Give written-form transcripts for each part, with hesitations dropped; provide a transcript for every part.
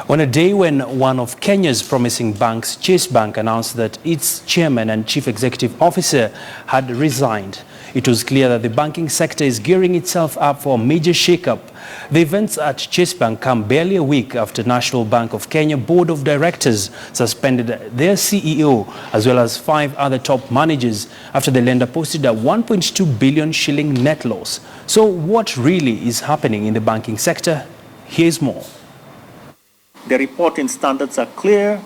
On a day when one of Kenya's promising banks, Chase Bank, announced that its chairman and chief executive officer had resigned, it was clear that the banking sector is gearing itself up for a major shakeup. The events at Chase Bank come barely a week after National Bank of Kenya Board of Directors suspended their CEO as well as 5 other top managers after the lender posted a 1.2 billion shilling net loss. So what really is happening in the banking sector? Here's more. The reporting standards are clear.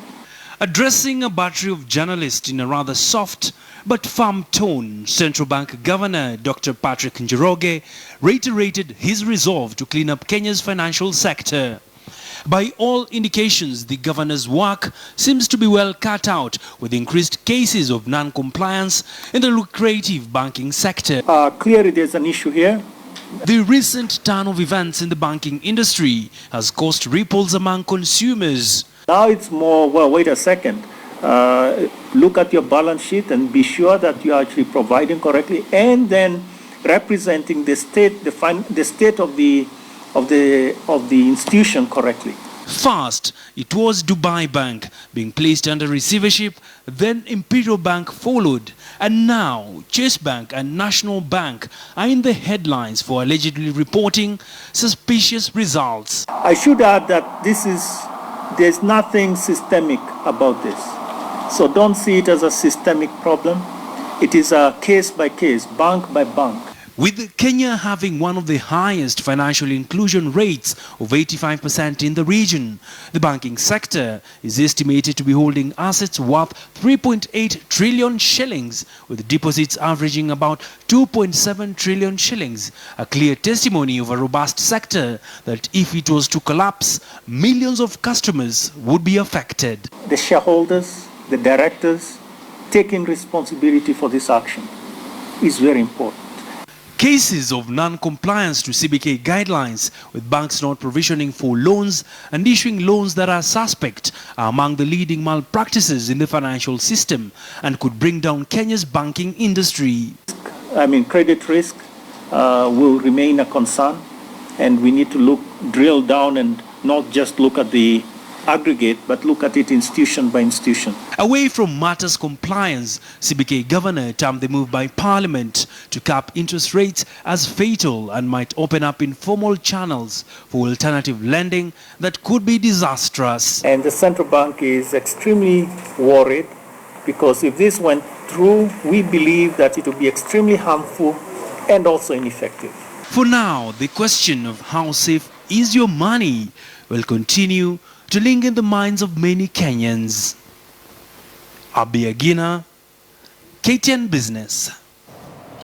Addressing a battery of journalists in a rather soft but firm tone, Central Bank Governor Dr. Patrick Njoroge reiterated his resolve to clean up Kenya's financial sector. By all indications, the governor's work seems to be well cut out with increased cases of non-compliance in the lucrative banking sector. Clearly there's an issue here. The recent turn of events in the banking industry has caused ripples among consumers. Now it's more, well, wait a second. Look at your balance sheet and be sure that you are actually providing correctly and then representing the state, the state of the institution correctly. First, it was Dubai Bank being placed under receivership, then Imperial Bank followed, and now Chase Bank and National Bank are in the headlines for allegedly reporting suspicious results. I should add that there's nothing systemic about this. So don't see it as a systemic problem. It is a case by case, bank by bank. With Kenya having one of the highest financial inclusion rates of 85% in the region, the banking sector is estimated to be holding assets worth 3.8 trillion shillings, with deposits averaging about 2.7 trillion shillings, a clear testimony of a robust sector that if it was to collapse, millions of customers would be affected. The shareholders, the directors, taking responsibility for this action is very important. Cases of non-compliance to CBK guidelines, with banks not provisioning for loans and issuing loans that are suspect, are among the leading malpractices in the financial system and could bring down Kenya's banking industry. Credit risk will remain a concern, and we need to drill down and not just look at the aggregate, but look at it institution by institution. Away from matters compliance, CBK governor termed the move by Parliament to cap interest rates as fatal and might open up informal channels for alternative lending that could be disastrous. And the central bank is extremely worried because if this went through, we believe that it will be extremely harmful and also ineffective. For now, the question of how safe is your money will continue to linger in the minds of many Kenyans. Abiyagina, KTN Business.